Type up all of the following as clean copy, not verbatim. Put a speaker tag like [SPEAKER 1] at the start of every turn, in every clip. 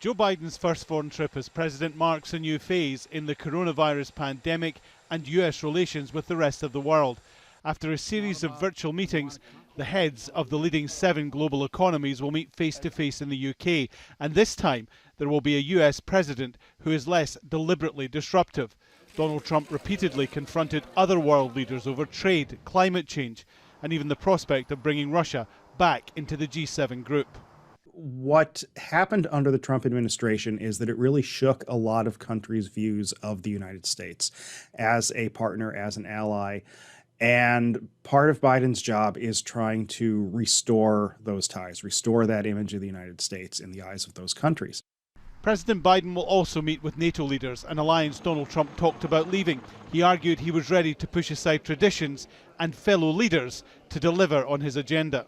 [SPEAKER 1] Joe Biden's first foreign trip as president marks a new phase in the coronavirus pandemic and US relations with the rest of the world. After a series of virtual meetings, the heads of the leading 7 global economies will meet face-to-face in the UK, and this time there will be a US president who is less deliberately disruptive. Donald Trump repeatedly confronted other world leaders over trade, climate change, and even the prospect of bringing Russia back into the G7 group.
[SPEAKER 2] What happened under the Trump administration is that it really shook a lot of countries' views of the United States as a partner, as an ally. And part of Biden's job is trying to restore those ties, restore that image of the United States in the eyes of those countries.
[SPEAKER 1] President Biden will also meet with NATO leaders, an alliance Donald Trump talked about leaving. He argued he was ready to push aside traditions and fellow leaders to deliver on his agenda.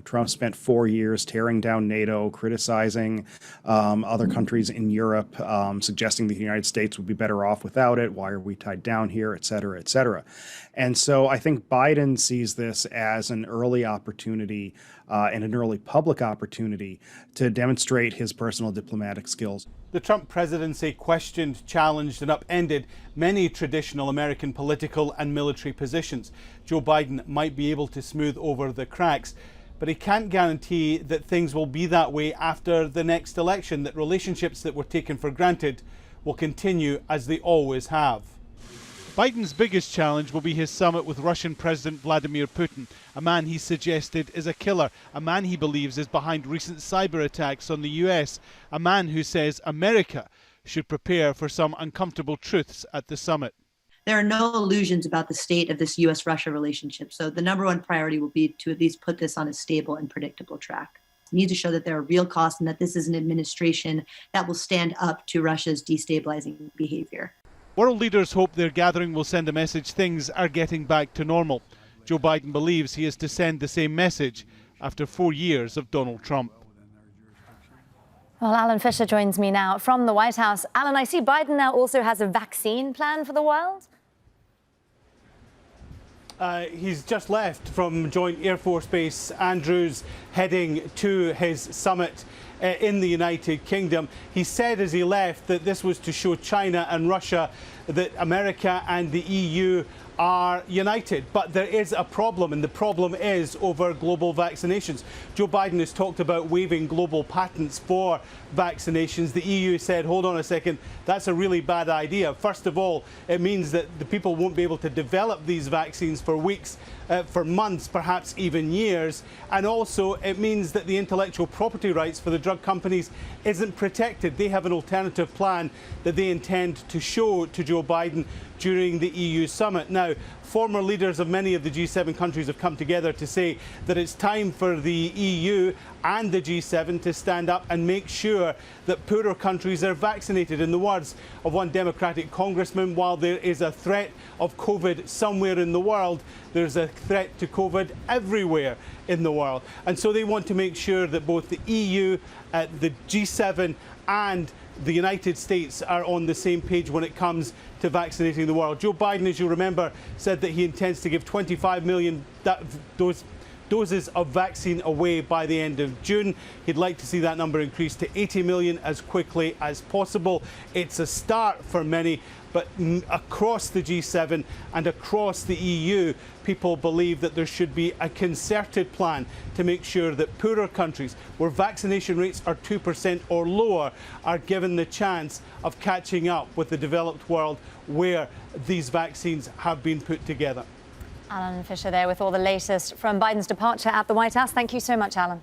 [SPEAKER 2] Trump spent 4 years tearing down NATO, criticizing other countries in Europe, suggesting that the United States would be better off without it. Why are we tied down here, et cetera, et cetera. And so I think Biden sees this as an early opportunity and an early public opportunity to demonstrate his personal diplomatic skills.
[SPEAKER 1] The Trump presidency questioned, challenged and upended many traditional American political and military positions. Joe Biden might be able to smooth over the cracks, but he can't guarantee that things will be that way after the next election, that relationships that were taken for granted will continue as they always have. Biden's biggest challenge will be his summit with Russian President Vladimir Putin, a man he suggested is a killer, a man he believes is behind recent cyber attacks on the US, a man who says America should prepare for some uncomfortable truths at the summit.
[SPEAKER 3] There are no illusions about the state of this US-Russia relationship, so the number one priority will be to at least put this on a stable and predictable track. We need to show that there are real costs and that this is an administration that will stand up to Russia's destabilizing behavior.
[SPEAKER 1] World leaders hope their gathering will send a message things are getting back to normal. Joe Biden believes he is to send the same message after 4 years of Donald Trump.
[SPEAKER 4] Well, Alan Fisher joins me now from the White House. Alan, I see Biden now also has a vaccine plan for the world.
[SPEAKER 1] He's just left from Joint Air Force Base Andrews, heading to his summit in the United Kingdom. He said as he left that this was to show China and Russia that America and the EU are united. But there is a problem, and the problem is over global vaccinations. Joe Biden has talked about waiving global patents for vaccinations. The EU said, hold on a second, that's a really bad idea. First of all, it means that the people won't be able to develop these vaccines for weeks, for months, perhaps even years. And also, it means that the intellectual property rights for the drug companies isn't protected. They have an alternative plan that they intend to show to Joe Biden during the EU summit. Now, former leaders of many of the G7 countries have come together to say that it's time for the EU and the G7 to stand up and make sure that poorer countries are vaccinated. In the words of one Democratic congressman, while there is a threat of COVID somewhere in the world, there's a threat to COVID everywhere in the world. And so they want to make sure that both the EU, the G7 and the United States are on the same page when it comes to vaccinating the world. Joe Biden, as you remember, said that he intends to give 25 million doses of vaccine away by the end of June. He'd like to see that number increase to 80 million as quickly as possible. It's a start for many, but across the G7 and across the EU, people believe that there should be a concerted plan to make sure that poorer countries, where vaccination rates are 2% or lower, are given the chance of catching up with the developed world where these vaccines have been put together.
[SPEAKER 4] Alan Fisher there with all the latest from Biden's departure at the White House. Thank you so much, Alan.